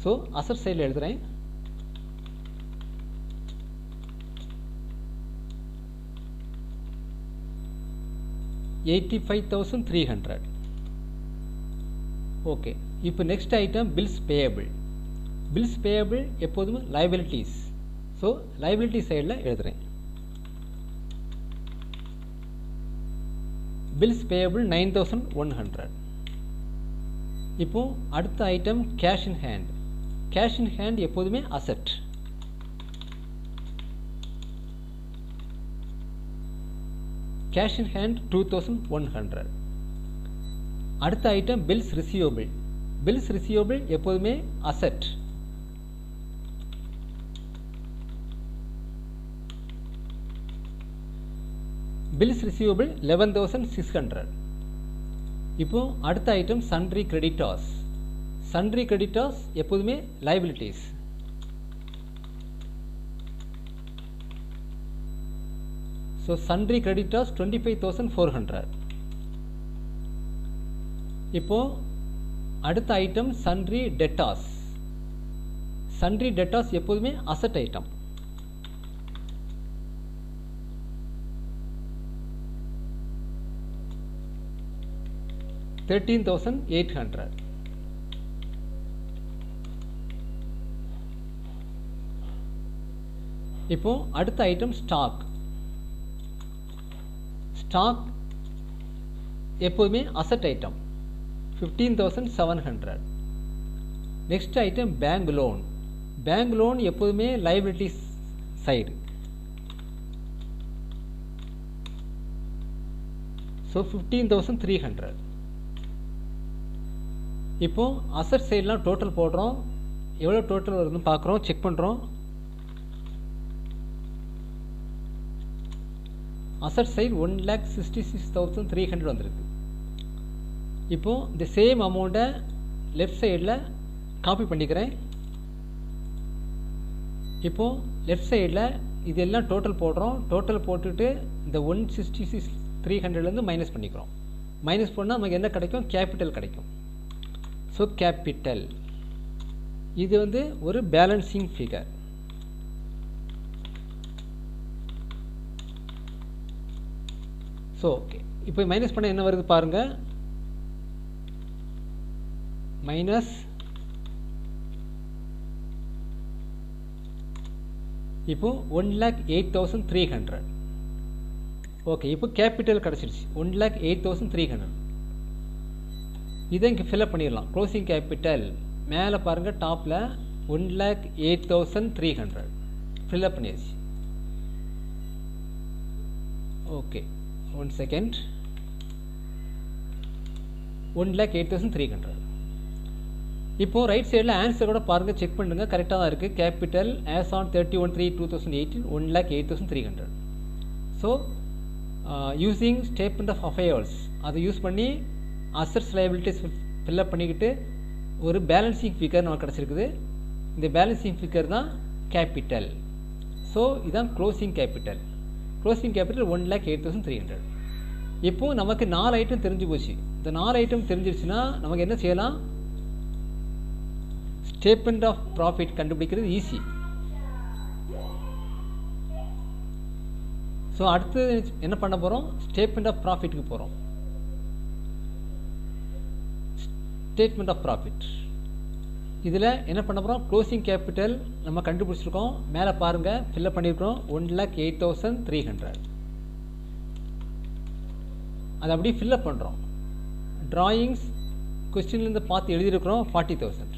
ஸோ அசட் சைடில் எழுதுகிறேன். $85,300. ஓகே. இப்போ next item bills payable. Bills payable எப்போதுமே லைபிலிட்டிஸ். ஸோ லைபிலிட்டி சைடில் எழுதுகிறேன். Bills payable 9,100. இப்போ அடுத்த item cash in hand. Cash in hand எப்போதுமே அசட். Cash in hand 2,100. அடுத்த item bills receivable. Bills receivable எப்போதுமே அசட். Bills receivable 11,600. இப்போ அடுத்த item sundry creditors. Sundry creditors எப்போதுமே லைபிலிட்டிஸ். So sundry creditors 25,400. இப்போ அடுத்த item sundry debtors. Sundry debtors எப்போதுமே asset item. $13,800. இப்போ அடுத்த ஐட்டம் ஸ்டாக். ஸ்டாக் எப்போதுமே asset item 15,700. Next item bank loan. Bank loan எப்போதுமே லைபிலிட்டிஸ் சைடு. ஸோ 15,300. இப்போ அசட் சைட்லாம் டோட்டல் போடுறோம், எவ்வளோ டோட்டல் வருதுன்னு பார்க்குறோம், செக் பண்ணுறோம். அசட் சைடு 1,66,300 வந்திருக்கு. இப்போ இந்த சேம் அமௌண்ட்டை லெஃப்ட் சைடில் காப்பி பண்ணிக்கிறேன். இப்போ லெஃப்ட் சைடில் இதெல்லாம் டோட்டல் போடுறோம். டோட்டல் போட்டுட்டு இந்த 166,300லேருந்து மைனஸ் பண்ணிக்கிறோம். மைனஸ் பண்ணால் நமக்கு என்ன கிடைக்கும்? கேபிட்டல் கிடைக்கும். ஸோ கேபிட்டல் இது வந்து ஒரு பேலன்சிங் ஃபிகர். ஸோ ஓகே, இப்போ மைனஸ் பண்ண என்ன வருது பாருங்கள். மைனஸ் இப்போ 1,08,300. ஓகே, இப்போ கேபிட்டல் கிடச்சிருச்சு 1,08,300. இதை இங்கே ஃபில்அப் பண்ணிடலாம். க்ளோசிங் கேபிட்டல் மேலே பாருங்கள், டாப்பில் 1,08,300 ஃபில்அப் பண்ணியாச்சு. Okay, 1 second. 1,08,300. இப்போது ரைட் சைடில் ஆன்சரோட பாருங்கள், செக் பண்ணுங்கள், கரெக்டாக தான் இருக்குது. Capital as on 31/3/2018 1,08,300. So using statement of affairs அதை யூஸ் பண்ணி அசட்ஸ் லைபிலிட்டிஸ் ஃபில்அப் பண்ணிக்கிட்டு ஒரு பேலன்சிங் ஃபிகர் நமக்கு கிடச்சிருக்குது. இந்த பேலன்சிங் ஃபிகர் தான் கேபிட்டல். ஸோ இதுதான் க்ளோசிங் கேபிட்டல். Closing capital 1,08,300. இப்போது நமக்கு 4 ஐட்டம் தெரிஞ்சு போச்சு. இந்த 4 ஐட்டம் தெரிஞ்சிருச்சுன்னா நமக்கு என்ன செய்யலாம்? ஸ்டேட்மெண்ட் ஆஃப் ப்ராஃபிட் கண்டுபிடிக்கிறது ஈஸி. ஸோ அடுத்து என்ன பண்ண போகிறோம்? ஸ்டேட்மெண்ட் ஆஃப் ப்ராஃபிட்டுக்கு போகிறோம். ஸ்டேட்மெண்ட் ஆஃப் ப்ராஃபிட் இதில் என்ன பண்ண போகிறோம்? க்ளோசிங் கேபிட்டல் நம்ம கண்டுபிடிச்சிருக்கோம். மேலே பாருங்கள், ஃபில்அப் பண்ணியிருக்கிறோம் 1,08,300. அதை அப்படியே ஃபில்அப் பண்ணுறோம். ட்ராயிங்ஸ் கொஸ்டின்லேருந்து பார்த்து எழுதியிருக்கிறோம் 40,000.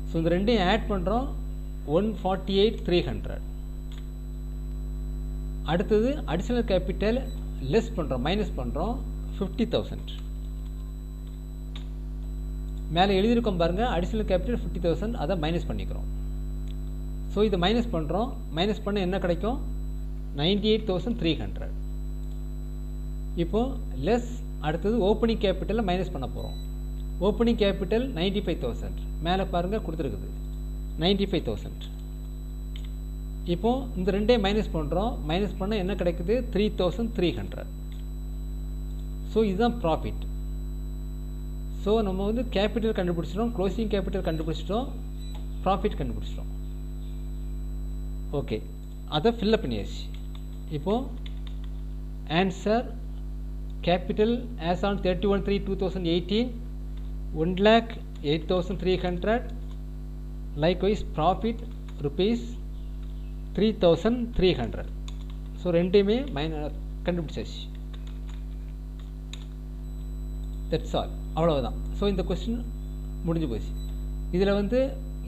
ஸோ இந்த ரெண்டையும் ஆட் பண்ணுறோம் 148,300. அடுத்தது அடிஷனல் கேபிட்டல் லெஸ் பண்ணுறோம், மைனஸ் பண்ணுறோம் 50,000. மேலே எழுதியிருக்கோம் பாருங்கள், அடிஷனல் கேபிட்டல் 50,000, அதை மைனஸ் பண்ணிக்கிறோம். ஸோ இதை மைனஸ் பண்ணுறோம். மைனஸ் பண்ண என்ன கிடைக்கும்? 98,300. இப்போது லெஸ். அடுத்தது ஓப்பனிங் கேபிட்டலில் மைனஸ் பண்ண போகிறோம். Opening capital 95,000. மேலே பாருங்கள் கொடுத்துருக்குது 95,000. இப்போது இந்த ரெண்டையும் மைனஸ் பண்ணுறோம். மைனஸ் பண்ண என்ன கிடைக்குது? 3,300. ஸோ இதுதான் ப்ராஃபிட். ஸோ நம்ம வந்து கேபிட்டல் கண்டுபிடிச்சிட்டோம், க்ளோசிங் கேபிட்டல் கண்டுபிடிச்சிட்டோம், ப்ராஃபிட் கண்டுபிடிச்சிட்டோம். ஓகே, அதை ஃபில்அப் பண்ணியாச்சு. இப்போது answer capital as on 31/3/2018 1,08,300. Likewise profit ₹3,300. So ரெண்டையுமே கண்டுபிடிச்சாச்சு. தட்ஸ் ஆல், அவ்வளவுதான். ஸோ இந்த கொஸ்டின் முடிஞ்சு போச்சு. இதில் வந்து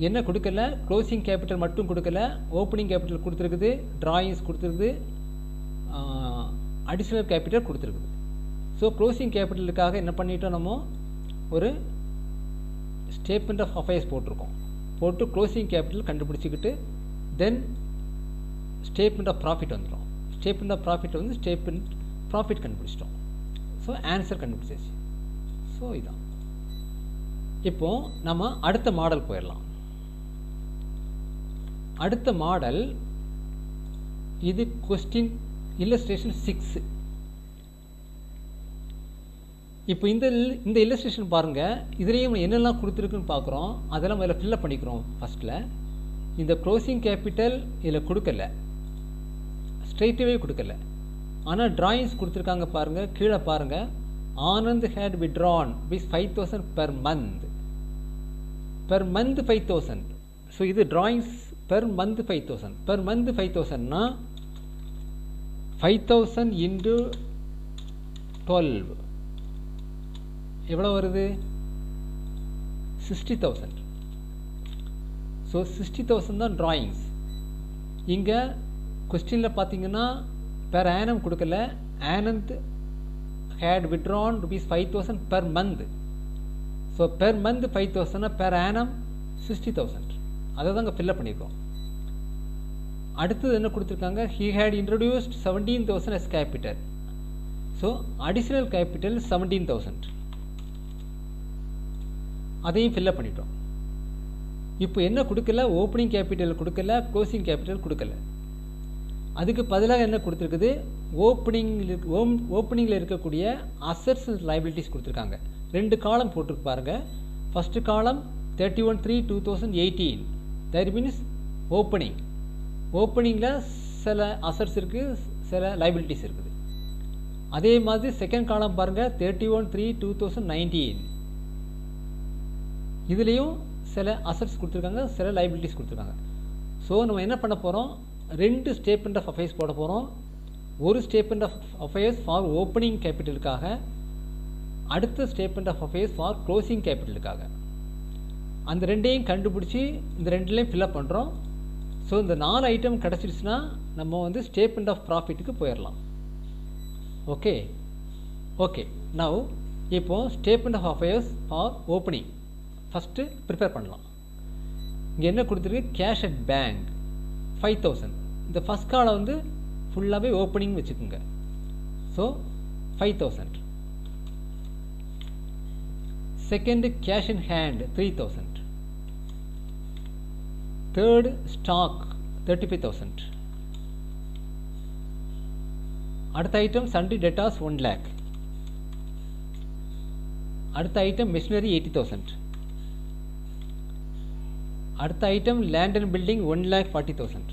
என்ன கொடுக்கல? க்ளோசிங் கேபிட்டல் மட்டும் கொடுக்கல, ஓப்பனிங் கேபிட்டல் கொடுத்துருக்குது, ட்ராயிங்ஸ் கொடுத்துருக்குது, அடிஷ்னல் கேபிட்டல் கொடுத்துருக்குது. ஸோ க்ளோசிங் கேபிட்டலுக்காக என்ன பண்ணிட்டோம்? நம்ம ஒரு ஸ்டேட்மெண்ட் ஆஃப் அஃபேர்ஸ் போட்டிருக்கோம். போட்டு க்ளோசிங் கேபிட்டல் கண்டுபிடிச்சிக்கிட்டு தென் ஸ்டேட்மெண்ட் ஆஃப் ப்ராஃபிட் வந்துடும். ஸ்டேட்மெண்ட் ஆஃப் ப்ராஃபிட் வந்து ஸ்டேட்மெண்ட் ப்ராஃபிட் கண்டுபிடிச்சிட்டோம். ஸோ ஆன்சர் கண்டுபிடிச்சாச்சு. ஸோ இதான். இப்போது நம்ம அடுத்த மாடல் போயிடலாம். அடுத்த மாடல் இது கொஸ்டின் இல்லஸ்ட்ரேஷன் 6. இப்போ இந்த இல்லஸ்ட்ரேஷன் பாருங்கள், இதுலேயும் என்னெல்லாம் கொடுத்துருக்குன்னு பார்க்குறோம். அதெல்லாம் முதல்ல ஃபில்அப் பண்ணிக்கிறோம். ஃபஸ்ட்டில் இந்த க்ளோசிங் கேபிட்டல் இதில் கொடுக்கல, ஸ்ட்ரெயிட்டாகவே கொடுக்கல. ஆனால் ட்ராயிங்ஸ் கொடுத்துருக்காங்க பாருங்கள். கீழே பாருங்கள், Anand had withdrawn with 5,000 per month. Per month 5,000. So இது drawings per month 5,000. Per month 5,000னா 5,000 இன்டு 12 எவ்வளோ வருது? 60,000. ஸோ 60,000 தான் ட்ராயிங்ஸ். இங்கே கொஸ்டினில் பார்த்தீங்கன்னா பெர் ஆனம் கொடுக்கல. Anand had withdrawn ₹5,000 per month. So per month 5,000, per annum 60,000. அதை தான் இங்கே ஃபில்அப் பண்ணியிருக்கோம். அடுத்தது என்ன கொடுத்துருக்காங்க? He had introduced 17,000 as capital. So additional capital 17,000. அதையும் ஃபில்அப் பண்ணிட்டோம். இப்போ என்ன கொடுக்கல? ஓப்பனிங் கேபிட்டல் கொடுக்கல, க்ளோசிங் கேபிட்டல் கொடுக்கல. அதுக்கு பதிலாக என்ன கொடுத்துருக்குது, ஓப்பனிங்கில் இருக்கக்கூடிய அசட்ஸ் லைபிலிட்டிஸ் கொடுத்துருக்காங்க. 2 காலம் போட்டிருக்கு பாருங்கள். ஃபஸ்ட்டு காலம் 31/3/2018, தட் மீன்ஸ் ஓப்பனிங்கில் சில அசட்ஸ் இருக்குது, சில லைபிலிட்டிஸ் இருக்குது. அதே மாதிரி செகண்ட் காலம் பாருங்கள் 31/3/2019, இதுலேயும் சில அசட்ஸ் கொடுத்துருக்காங்க, சில லைபிலிட்டிஸ் கொடுத்துருக்காங்க. ஸோ நம்ம என்ன பண்ண போகிறோம், 2 ஸ்டேட்மெண்ட் ஆஃப் அஃபேர்ஸ் போட போகிறோம். ஒரு statement of affairs for opening கேபிட்டலுக்காக, அடுத்த statement of affairs for closing கேபிட்டலுக்காக. அந்த ரெண்டையும் கண்டுபிடிச்சி இந்த ரெண்டுலேயும் ஃபில்அப் பண்ணுறோம். ஸோ இந்த 4 ஐட்டம் கிடச்சிருச்சுன்னா நம்ம வந்து ஸ்டேட்மெண்ட் ஆஃப் ப்ராஃபிட்டுக்கு போயிடலாம். ஓகே ஓகே நவ் இப்போது statement of affairs for opening first prepare பண்ணலாம். இங்கே என்ன கொடுத்துருக்கு, கேஷ் அட் பேங்க் 5000. இந்த ஃபஸ்ட் காலம் வந்து ஃபுல்லாகவே ஓப்பனிங் வச்சுக்கோங்க. So 5000. Second cash in hand 3000. Third stock 35,000. அடுத்த ஐட்டம் சண்ட்ரி டெட்டாஸ் 1 lakh. அடுத்த ஐட்டம் மிஷினரி 80,000. அடுத்த ஐட்டம் லேண்ட் அண்ட் பில்டிங் 1,40,000.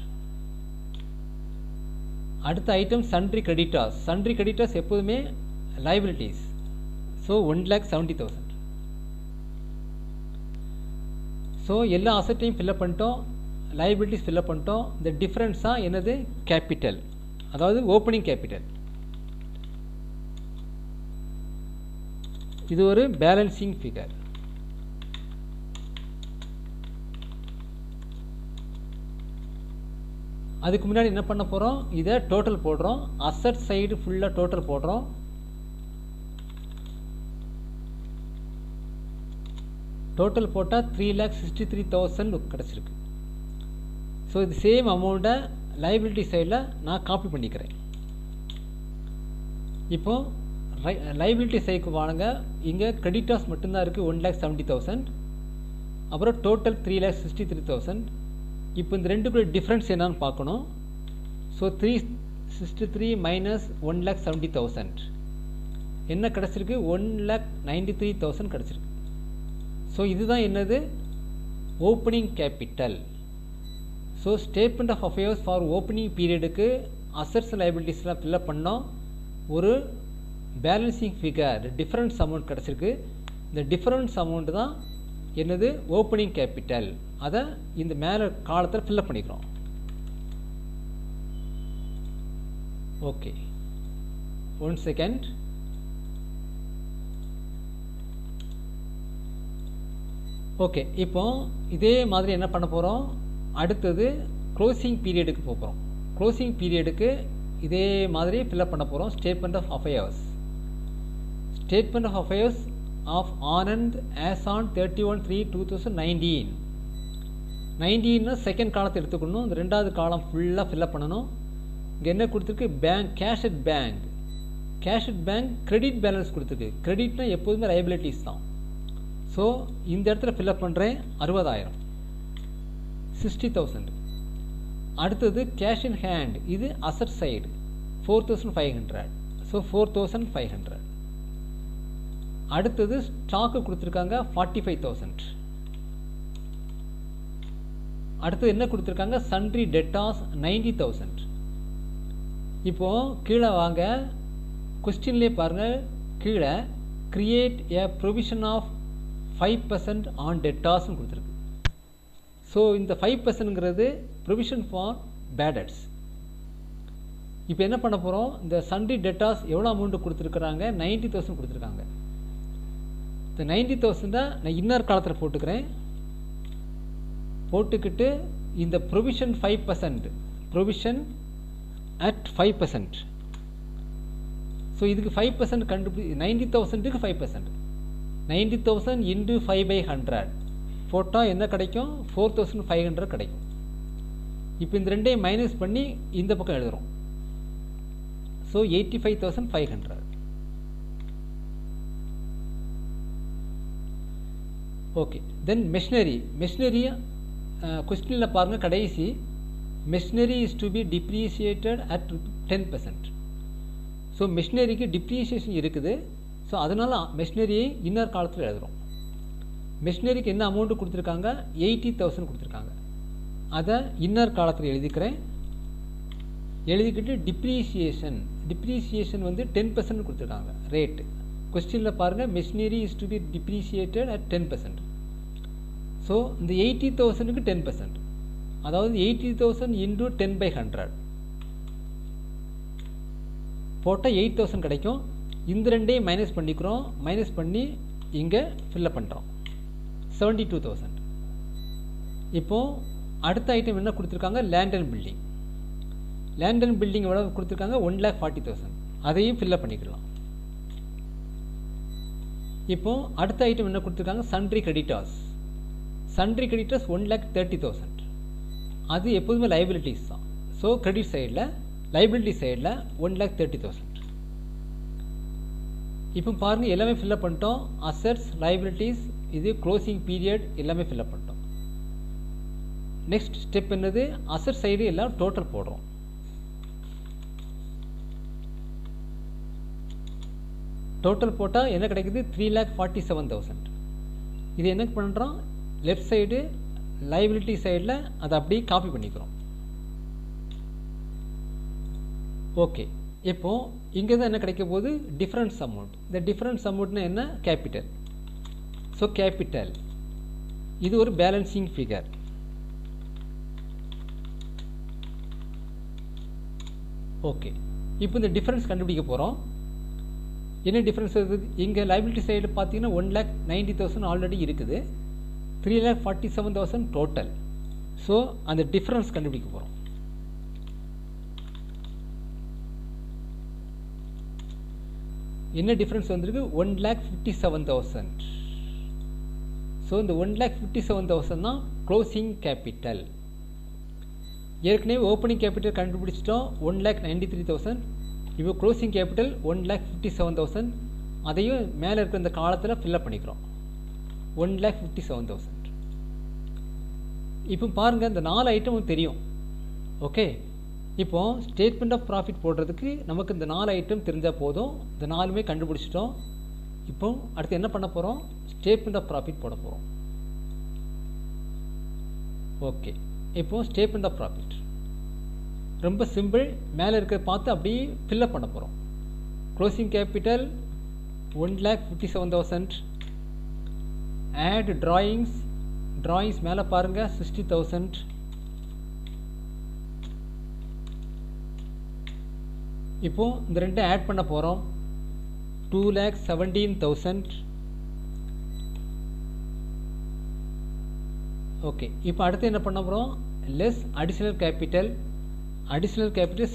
அடுத்த item sundry creditors. Sundry creditors எப்போதுமே லைபிலிட்டிஸ். ஸோ 1,70,000. ஸோ எல்லா அசட்டையும் ஃபில்அப் பண்ணிட்டோம், லைபிலிட்டிஸ் ஃபில்அப் பண்ணிட்டோம். இந்த டிஃப்ரென்ஸாக என்னது, கேபிட்டல், அதாவது ஓப்பனிங் கேபிட்டல். இது ஒரு பேலன்சிங் ஃபிகர். அதுக்கு முன்னாடி என்ன பண்ண போகிறோம், இதை டோட்டல் போடுறோம். அசட் சைடு ஃபுல்லாக டோட்டல் போடுறோம். டோட்டல் போட்டால் 3,63,000 கிடச்சிருக்கு. ஸோ இது சேம் அமௌண்ட்டை லைபிலிட்டி சைடில் நான் காப்பி பண்ணிக்கிறேன். இப்போது லைபிலிட்டி சைடுக்கு வாங்க. இங்கே கிரெடிட்டாஸ் மட்டும்தான் இருக்குது 1,70,000. அப்புறம் டோட்டல் 3,63,000. இப்போ இந்த ரெண்டுக்குள்ள டிஃப்ரென்ஸ் என்னன்னு பார்க்கணும். ஸோ 363 மைனஸ் 1,70,000 என்ன கிடச்சிருக்கு, 1,93,000 கிடச்சிருக்கு. ஸோ இதுதான் என்னது, opening capital. So statement of affairs for opening பீரியடுக்கு அசட்ஸ் லைபிலிட்டிஸ்லாம் ஃபில்அப் பண்ணோம். ஒரு பேலன்சிங் ஃபிகர் டிஃபரன்ஸ் அமௌண்ட் கிடச்சிருக்கு. இந்த டிஃபரன்ஸ் அமௌண்ட் தான் என்னது, ஓப்பனிங் கேபிட்டல். அதை இந்த மேலே காலத்தில் ஃபில்அப் பண்ணிக்கிறோம். Okay, 1 second. ஓகே, இப்போ இதே மாதிரி என்ன பண்ண போகிறோம், அடுத்தது க்ளோசிங் பீரியடுக்கு போகிறோம். க்ளோசிங் பீரியடுக்கு இதே மாதிரி ஃபில்அப் பண்ண போகிறோம். Statement of affairs. Statement of affairs of Anand as on 31/3/2019. 19 second காலத்தை எடுத்துக்கணும். இந்த ரெண்டாவது காலம் ஃபுல்லாக ஃபில்அப் பண்ணணும். இங்கே என்ன கொடுத்துருக்கு, bank, cash at bank. Cash at bank credit balance கொடுத்துருக்கு. கிரெடிட்னா எப்போதுமே லைபிலிட்டிஸ் தான். ஸோ இந்த இடத்துல ஃபில்அப் பண்ணுறேன். 60,000, 60,000. அடுத்தது கேஷ் இன் ஹேண்ட், இது அசட் சைடு 4,500. ஸோ 4,500. அடுத்தது ஸ்டாக்கு கொடுத்துருக்காங்க 45,000. அடுத்தது என்ன கொடுத்துருக்காங்க, சண்ட்ரி டெட்டாஸ் 90,000. இப்போது கீழே வாங்க, கொஸ்டின்லேயே பாருங்கள், கீழே create a provision of 5% on டெட்டாஸ்ன்னு கொடுத்துருக்கு. ஸோ இந்த 5%ங்கிறது ப்ரொவிஷன் ஃபார் பேட் டெட்ஸ். இப்போ என்ன பண்ண போகிறோம், இந்த சண்ட்ரி டெட்டாஸ் எவ்வளோ அமௌண்ட்டு கொடுத்துருக்குறாங்க, 90,000 கொடுத்துருக்காங்க. இந்த 90,000 நான் இன்னர் காலத்தில் போட்டுக்கிறேன். போட்டுக்கிட்டு இந்த ப்ரொவிஷன் 5%, ப்ரொவிஷன் அட் 5%. ஸோ இதுக்கு 5% கண்டுபிடி, 90,000க்கு 5%, 90,000 இன்டு 5/100 போட்டால் என்ன கிடைக்கும், 4,500 கிடைக்கும். இப்போ இந்த ரெண்டையும் மைனஸ் பண்ணி இந்த பக்கம் எழுதுகிறோம். ஸோ 85,500. ஓகே, தென் மெஷினரி. மெஷினரி கொஸ்டினில் பாருங்கள், கடைசி machinery is to be depreciated at 10%. So மெஷினரிக்கு டிப்ரிசியேஷன் இருக்குது. ஸோ அதனால் மெஷினரியை இன்னர் காலத்தில் எழுதுகிறோம். மெஷினரிக்கு என்ன அமௌண்ட்டு கொடுத்துருக்காங்க, 80,000 கொடுத்துருக்காங்க. அதை இன்னர் காலத்தில் எழுதிக்கிறேன். எழுதிக்கிட்டு டிப்ரிசியேஷன் வந்து 10% கொடுத்துருக்காங்க ரேட்டு. கொஸ்டினில் பாருங்கள், machinery is to be depreciated at 10%. So இந்த 80,000க்கு 10%, அதாவது 80,000 இன்டூ 10/100 போட்டால் 8,000 கிடைக்கும். இந்த ரெண்டையும் மைனஸ் பண்ணிக்கிறோம். மைனஸ் பண்ணி இங்கே ஃபில்லப் பண்ணுறோம் 72,000. இப்போது அடுத்த ஐட்டம் என்ன கொடுத்துருக்காங்க, land and building. Land and building எவ்வளோ கொடுத்துருக்காங்க, 1,40,000. அதையும் ஃபில்லப் பண்ணிக்கலாம். இப்போது அடுத்த ஐட்டம் என்ன கொடுத்துருக்காங்க, சன்ட்ரி கிரெடிட்டார்ஸ். Sundry creditors 1,30,000. அது எப்போதுமே லைபிலிட்டிஸ் தான். ஸோ கிரெடிட் சைடில், லைபிலிட்டி சைடில் 1,30,000. இப்போ பாருங்கள், எல்லாமே ஃபில்லப் பண்ணிட்டோம். அசட்ஸ், லைபிலிட்டிஸ், இது க்ளோசிங் பீரியட் எல்லாமே ஃபில்லப் பண்ணிட்டோம். நெக்ஸ்ட் ஸ்டெப் என்னது, அசட் சைடு எல்லாம் டோட்டல் போடுறோம். டோட்டல் போட்டால் என்ன கிடைக்குது, 3,47,000. இது என்ன பண்ணுறோம், லெஃப்ட் சைடு லைபிலிட்டி சைடில் அதை அப்படியே காப்பி பண்ணிக்கிறோம். ஓகே, இப்போது இங்கே தான் என்ன கிடைக்க போகுது, டிஃப்ரென்ஸ் அமௌண்ட். இந்த டிஃப்ரென்ஸ் அமௌண்ட்னா என்ன, கேபிட்டல். ஸோ கேபிட்டல் இது ஒரு பேலன்சிங் ஃபிகர். ஓகே, இப்போ இந்த டிஃப்ரென்ஸ் கண்டுபிடிக்க போகிறோம். என்ன டிஃப்ரென்ஸ் இருக்குது, இங்கே லைபிலிட்டி சைடு பார்த்தீங்கன்னா 1,90,000 ஆல்ரெடி இருக்குது, 3,47,000 டோட்டல். ஸோ அந்த டிஃப்ரென்ஸ் கண்டுபிடிக்க போகிறோம். என்ன டிஃப்ரென்ஸ் வந்திருக்கு, 1,57,000. ஸோ இந்த 1,57,000 தான் க்ளோசிங் கேபிட்டல். ஏற்கனவே ஓப்பனிங் கேபிட்டல் கண்டுபிடிச்சிட்டோம் 1,93,000. இப்போ க்ளோசிங் கேபிட்டல் 1,57,000. அதையும் மேலே இருக்கிற இந்த காலத்தில் ஃபில்லப் பண்ணிக்கிறோம் 1,57,000. இப்போ பாருங்கள், இந்த 4 ஐட்டமும் தெரியும். ஓகே, இப்போது ஸ்டேட்மெண்ட் ஆஃப் ப்ராஃபிட் போடுறதுக்கு நமக்கு இந்த 4 ஐட்டம் தெரிஞ்சால் போதும். இந்த 4மே கண்டுபிடிச்சிட்டோம். இப்போ அடுத்து என்ன பண்ண போகிறோம், ஸ்டேட்மெண்ட் ஆஃப் ப்ராஃபிட் போட போகிறோம். ஓகே, இப்போது ஸ்டேட்மெண்ட் ஆஃப் ப்ராஃபிட் ரொம்ப சிம்பிள். மேலே இருக்க பார்த்து அப்படியே ஃபில்லப் பண்ண போகிறோம். Closing capital 1,57,000. ஆட் டிராயிங்ஸ் மேலே பாருங்கள் 60,000. இப்போது இந்த ரெண்டு ஆட் பண்ண போகிறோம் 2,17,000. ஓகே, இப்போ அடுத்து என்ன பண்ண போகிறோம், லெஸ் அடிஷ்னல் கேபிட்டல்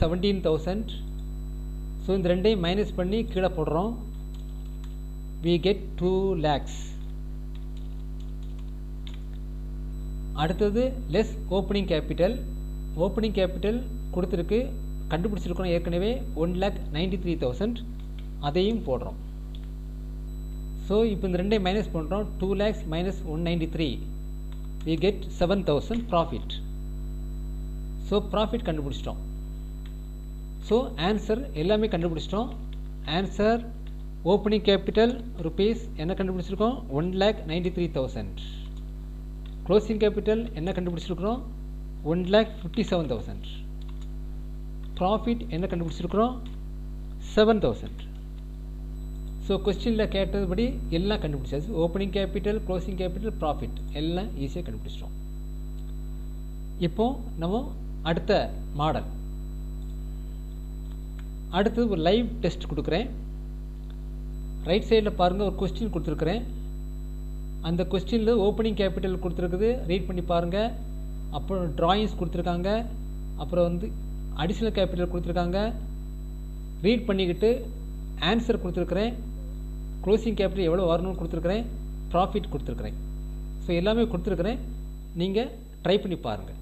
17,000. ஸோ இந்த ரெண்டையும் மைனஸ் பண்ணி கீழே போடுறோம். we get 2 lakhs. அடுத்தது லெஸ் ஓப்பனிங் கேபிட்டல் கொடுத்துருக்கு, கண்டுபிடிச்சிருக்கோம் ஏற்கனவே 1,93,000. அதையும் போடுறோம். ஸோ இப்போ இந்த ரெண்டையும் மைனஸ் பண்ணுறோம். 2 lakhs minus 193, we get 7,000 profit. So profit கண்டுபிடிச்சிட்டோம். ஸோ ஆன்சர் எல்லாமே கண்டுபிடிச்சிட்டோம். ஆன்சர் ஓப்பனிங் கேபிட்டல் ருபீஸ் என்ன கண்டுபிடிச்சிருக்கோம், 1,93,000. க்ளோசிங் கேபிட்டல் என்ன கண்டுபிடிச்சிருக்கிறோம், 1,57,000. ப்ராஃபிட் என்ன கண்டுபிடிச்சிருக்கிறோம், 7,000. ஸோ கொஸ்டினில் கேட்டதுபடி எல்லாம் கண்டுபிடிச்சாச்சு. Opening capital, closing capital, profit எல்லாம் ஈஸியாக கண்டுபிடிச்சிட்டோம். இப்போது நம்ம அடுத்த மாடல், அடுத்தது ஒரு லைவ் டெஸ்ட் கொடுக்குறேன். ரைட் சைடில் பாருங்கள், ஒரு கொஸ்டின் கொடுத்துருக்குறேன். அந்த கொஸ்டினில் ஓப்பனிங் கேபிட்டல் கொடுத்துருக்குது, ரீட் பண்ணி பாருங்கள். அப்புறம் ட்ராயிங்ஸ் கொடுத்துருக்காங்க, அப்புறம் வந்து அடிஷ்னல் கேபிட்டல் கொடுத்துருக்காங்க. ரீட் பண்ணிக்கிட்டு ஆன்சர் கொடுத்துருக்குறேன். க்ளோசிங் கேபிட்டல் எவ்வளோ வரணும்னு கொடுத்துருக்குறேன், ப்ராஃபிட் கொடுத்துருக்குறேன். ஸோ எல்லாமே கொடுத்துருக்குறேன், நீங்கள் ட்ரை பண்ணி பாருங்கள்.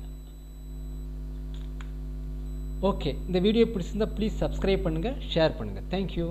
ஓகே, இந்த வீடியோ பிடிச்சிருந்தால் ப்ளீஸ் சப்ஸ்கிரைப் பண்ணுங்கள், ஷேர் பண்ணுங்கள். தேங்க்யூ.